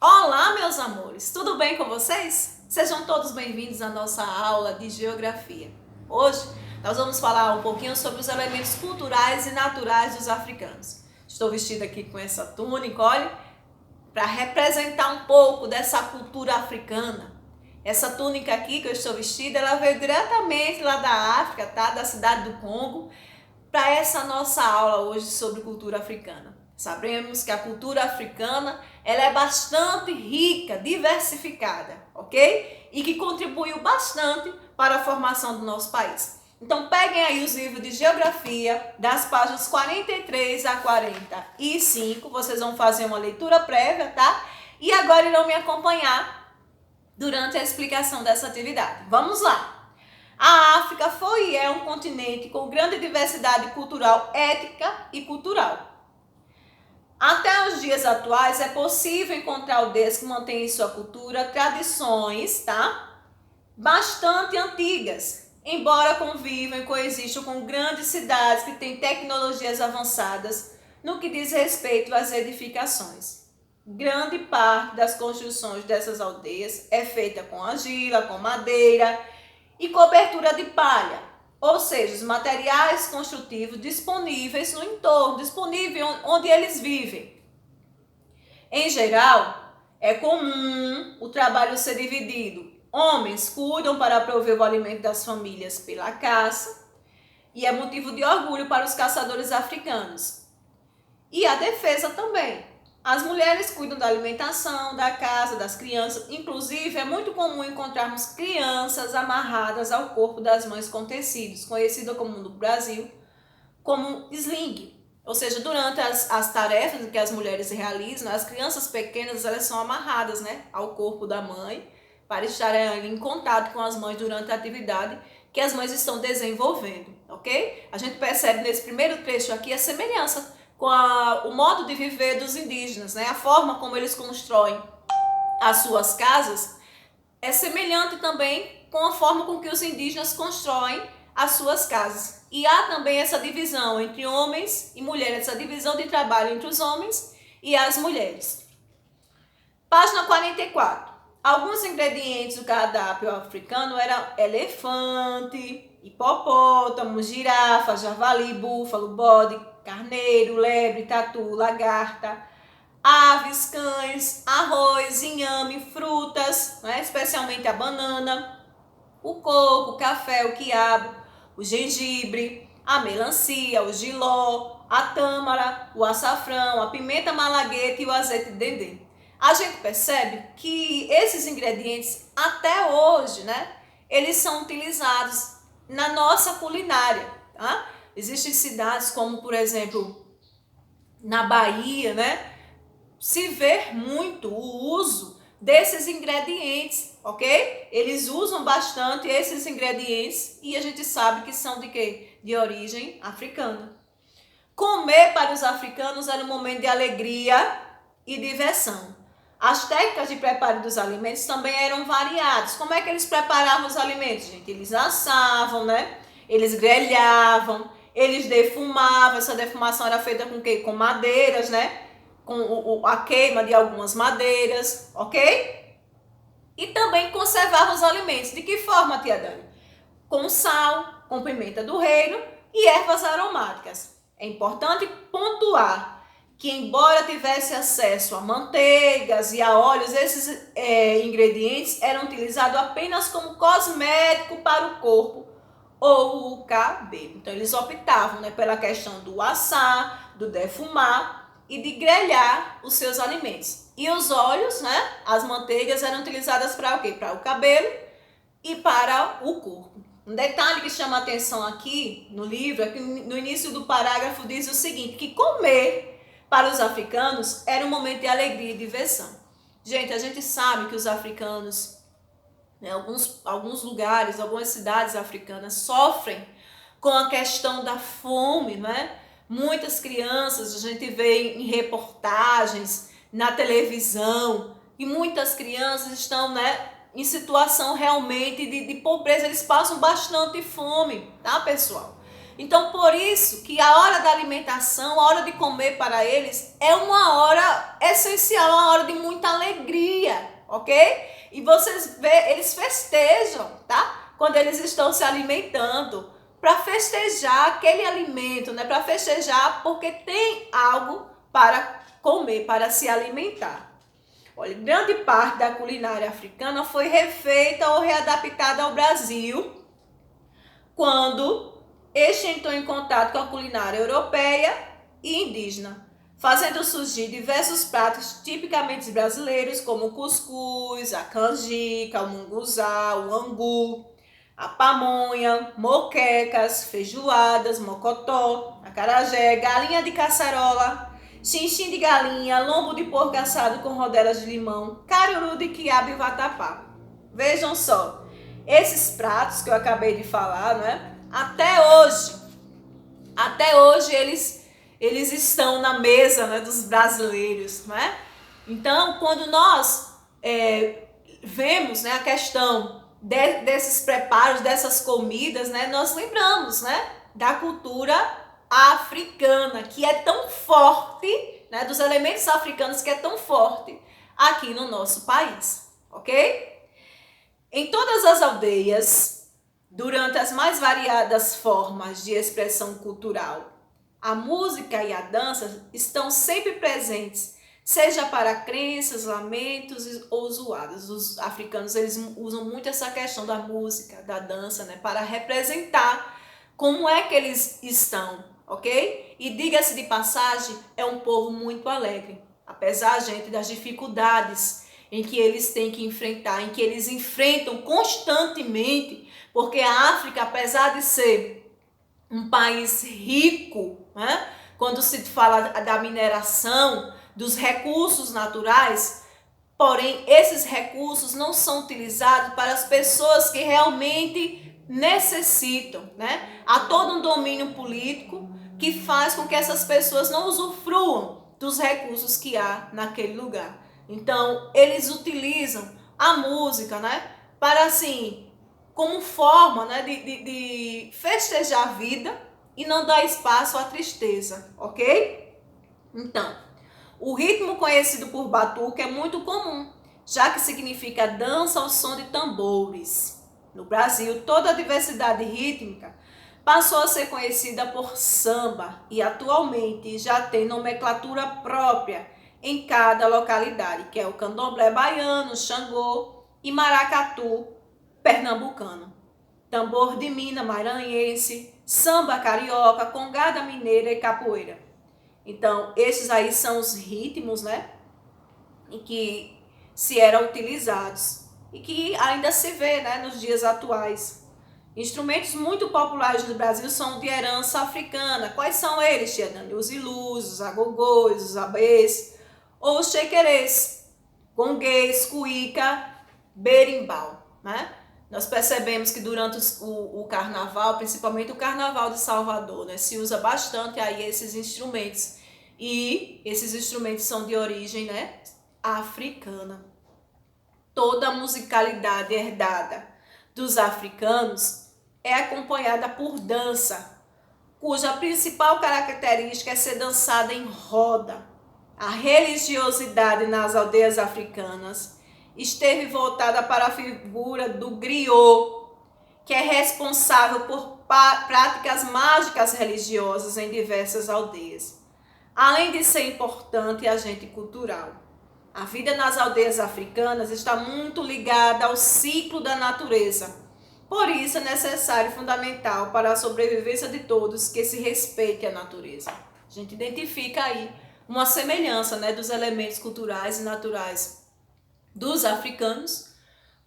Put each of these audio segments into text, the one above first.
Olá, meus amores! Tudo bem com vocês? Sejam todos bem-vindos à nossa aula de Geografia. Hoje, nós vamos falar um pouquinho sobre os elementos culturais e naturais dos africanos. Estou vestida aqui com essa túnica, olha, para representar um pouco dessa cultura africana. Essa túnica aqui que eu estou vestida, ela veio diretamente lá da África, tá? Da cidade do Congo, para essa nossa aula hoje sobre cultura africana. Sabemos que a cultura africana ela é bastante rica, diversificada, ok? E que contribuiu bastante para a formação do nosso país. Então peguem aí os livros de geografia, das páginas 43 a 45, vocês vão fazer uma leitura prévia, tá? E agora irão me acompanhar durante a explicação dessa atividade. Vamos lá! A África foi e é um continente com grande diversidade cultural, étnica e cultural. Até os dias atuais é possível encontrar aldeias que mantêm em sua cultura tradições, tá? Bastante antigas, embora convivam e coexistam com grandes cidades que têm tecnologias avançadas no que diz respeito às edificações. Grande parte das construções dessas aldeias é feita com argila, com madeira e cobertura de palha. Ou seja, os materiais construtivos disponíveis no entorno, disponível onde eles vivem. Em geral, é comum o trabalho ser dividido. Homens cuidam para prover o alimento das famílias pela caça, e é motivo de orgulho para os caçadores africanos. E a defesa também. As mulheres cuidam da alimentação, da casa, das crianças. Inclusive, é muito comum encontrarmos crianças amarradas ao corpo das mães com tecidos, conhecida como no Brasil como sling. Ou seja, durante as tarefas que as mulheres realizam, as crianças pequenas elas são amarradas, né, ao corpo da mãe para estarem ali em contato com as mães durante a atividade que as mães estão desenvolvendo, ok? A gente percebe nesse primeiro trecho aqui a semelhança com o modo de viver dos indígenas, né? A forma como eles constroem as suas casas é semelhante também com a forma com que os indígenas constroem as suas casas. E há também essa divisão entre homens e mulheres, essa divisão de trabalho entre os homens e as mulheres. Página 44. Alguns ingredientes do cardápio africano eram elefante, hipopótamo, girafa, javali, búfalo, bode, carneiro, lebre, tatu, lagarta, aves, cães, arroz, inhame, frutas, né, especialmente a banana, o coco, o café, o quiabo, o gengibre, a melancia, o jiló, a tâmara, o açafrão, a pimenta malagueta e o azeite de dendê. A gente percebe que esses ingredientes, até hoje, né, eles são utilizados na nossa culinária, tá? Existem cidades como, por exemplo, na Bahia, né? Se vê muito o uso desses ingredientes, ok? Eles usam bastante esses ingredientes e a gente sabe que são de quê? De origem africana. Comer para os africanos era um momento de alegria e diversão. As técnicas de preparo dos alimentos também eram variadas. Como é que eles preparavam os alimentos, gente? Eles assavam, né? Eles grelhavam, eles defumavam. Essa defumação era feita com o quê? Com madeiras, né? Com a queima de algumas madeiras, ok? E também conservavam os alimentos. De que forma, tia Dani? Com sal, com pimenta do reino e ervas aromáticas. É importante pontuar que, embora tivesse acesso a manteigas e a óleos, esses ingredientes eram utilizados apenas como cosmético para o corpo ou o cabelo. Então, eles optavam, né, pela questão do assar, do defumar e de grelhar os seus alimentos. E os óleos, né, as manteigas eram utilizadas para o quê? Para o cabelo e para o corpo. Um detalhe que chama a atenção aqui no livro é que no início do parágrafo diz o seguinte, que comer para os africanos era um momento de alegria e diversão. Gente, a gente sabe que os africanos, né, alguns lugares, algumas cidades africanas sofrem com a questão da fome, né? Muitas crianças, a gente vê em reportagens, na televisão, e muitas crianças estão, né, em situação realmente de pobreza, eles passam bastante fome, tá, pessoal? Então, por isso que a hora da alimentação, a hora de comer para eles é uma hora essencial, uma hora de muita alegria, ok? E vocês vê, eles festejam, tá? Quando eles estão se alimentando, para festejar aquele alimento, né? Para festejar porque tem algo para comer, para se alimentar. Olha, grande parte da culinária africana foi refeita ou readaptada ao Brasil quando este entrou em contato com a culinária europeia e indígena, fazendo surgir diversos pratos tipicamente brasileiros, como o cuscuz, a canjica, o munguzá, o angu, a pamonha, moquecas, feijoadas, mocotó, acarajé, galinha de caçarola, chinchim de galinha, lombo de porco assado com rodelas de limão, caruru de quiabo e vatapá. Vejam só, esses pratos que eu acabei de falar, né? Até hoje eles estão na mesa, né, dos brasileiros, né? Então, quando nós vemos, né, a questão desses preparos, dessas comidas, né, nós lembramos, né, da cultura africana, que é tão forte, né, dos elementos africanos que é tão forte aqui no nosso país, ok? Em todas as aldeias, durante as mais variadas formas de expressão cultural, a música e a dança estão sempre presentes, seja para crenças, lamentos ou zoadas. Os africanos eles usam muito essa questão da música, da dança, né, para representar como é que eles estão, ok? E diga-se de passagem, é um povo muito alegre, apesar, gente, das dificuldades em que eles têm que enfrentar, em que eles enfrentam constantemente, porque a África, apesar de ser um país rico, né, quando se fala da mineração, dos recursos naturais, porém esses recursos não são utilizados para as pessoas que realmente necessitam, né? Há todo um domínio político que faz com que essas pessoas não usufruam dos recursos que há naquele lugar. Então, eles utilizam a música, né, para assim, como forma, né, de festejar a vida e não dar espaço à tristeza, ok? Então, o ritmo conhecido por batuque é muito comum, já que significa dança ao som de tambores. No Brasil, toda a diversidade rítmica passou a ser conhecida por samba e atualmente já tem nomenclatura própria em cada localidade, que é o candomblé baiano, xangô e maracatu pernambucano, tambor de Minas maranhense, samba carioca, congada mineira e capoeira. Então, esses aí são os ritmos, né, em que se eram utilizados e que ainda se vê, né, nos dias atuais. Instrumentos muito populares no Brasil são de herança africana. Quais são eles, tia Dani? Os ilus, os agogôs, os abês, ou os chequerês, gonguês, cuíca, berimbau, né? Nós percebemos que durante o carnaval, principalmente o carnaval de Salvador, né, se usa bastante aí esses instrumentos. E esses instrumentos são de origem, né, africana. Toda a musicalidade herdada dos africanos é acompanhada por dança, cuja principal característica é ser dançada em roda. A religiosidade nas aldeias africanas esteve voltada para a figura do griot, que é responsável por práticas mágicas religiosas em diversas aldeias, além de ser importante agente cultural. A vida nas aldeias africanas está muito ligada ao ciclo da natureza. Por isso é necessário e fundamental para a sobrevivência de todos que se respeite a natureza. A gente identifica aí uma semelhança, né, dos elementos culturais e naturais dos africanos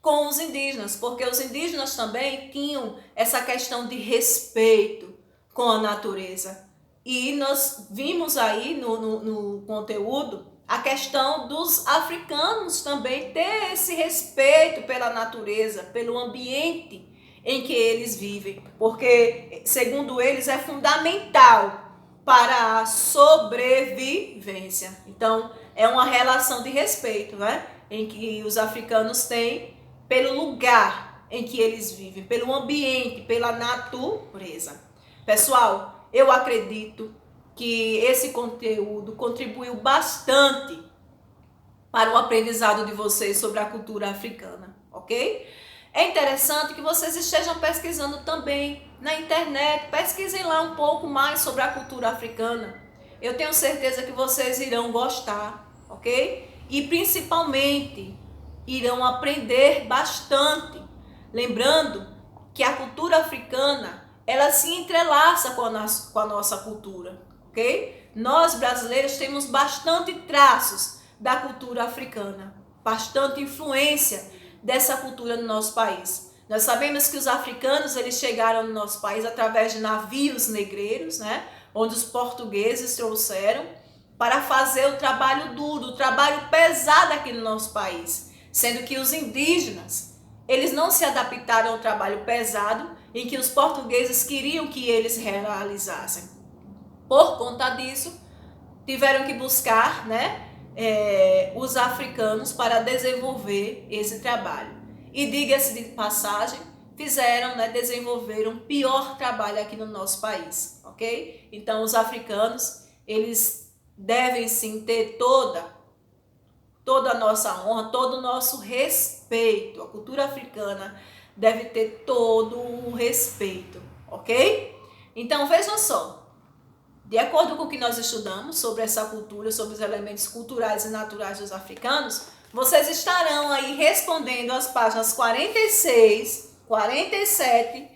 com os indígenas, porque os indígenas também tinham essa questão de respeito com a natureza. E nós vimos aí no conteúdo a questão dos africanos também ter esse respeito pela natureza, pelo ambiente em que eles vivem, porque, segundo eles, é fundamental para a sobrevivência. Então, é uma relação de respeito, né, em que os africanos têm pelo lugar em que eles vivem, pelo ambiente, pela natureza. Pessoal, eu acredito que esse conteúdo contribuiu bastante para o aprendizado de vocês sobre a cultura africana, ok? É interessante que vocês estejam pesquisando também na internet, pesquisem lá um pouco mais sobre a cultura africana. Eu tenho certeza que vocês irão gostar, ok? E principalmente irão aprender bastante. Lembrando que a cultura africana, ela se entrelaça com a nossa cultura, ok? Nós brasileiros temos bastante traços da cultura africana, bastante influência dessa cultura no nosso país. Nós sabemos que os africanos eles chegaram no nosso país através de navios negreiros, né? Onde os portugueses trouxeram para fazer o trabalho duro, o trabalho pesado aqui no nosso país, sendo que os indígenas eles não se adaptaram ao trabalho pesado em que os portugueses queriam que eles realizassem. Por conta disso, tiveram que buscar, né, os africanos para desenvolver esse trabalho. E diga-se de passagem, fizeram, né, desenvolveram um pior trabalho aqui no nosso país, ok? Então os africanos, eles devem sim ter toda a nossa honra, todo o nosso respeito. A cultura africana deve ter todo o respeito, ok? Então vejam só, de acordo com o que nós estudamos sobre essa cultura, sobre os elementos culturais e naturais dos africanos, vocês estarão aí respondendo as páginas 46, 47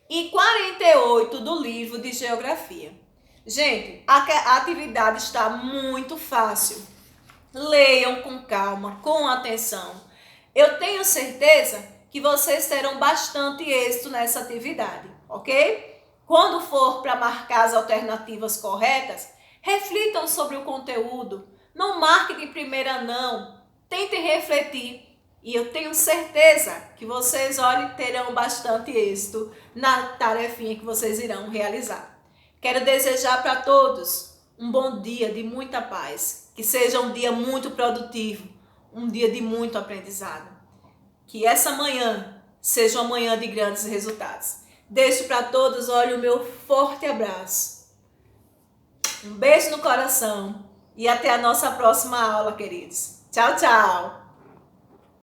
e 48 do livro de Geografia. Gente, a atividade está muito fácil. Leiam com calma, com atenção. Eu tenho certeza que vocês terão bastante êxito nessa atividade, ok? Quando for para marcar as alternativas corretas, reflitam sobre o conteúdo. Não marque de primeira não. Tentem refletir. E eu tenho certeza que vocês, olhem, terão bastante êxito na tarefinha que vocês irão realizar. Quero desejar para todos um bom dia de muita paz. Que seja um dia muito produtivo, um dia de muito aprendizado. Que essa manhã seja uma manhã de grandes resultados. Deixo para todos, olha, o meu forte abraço. Um beijo no coração e até a nossa próxima aula, queridos. Tchau, tchau!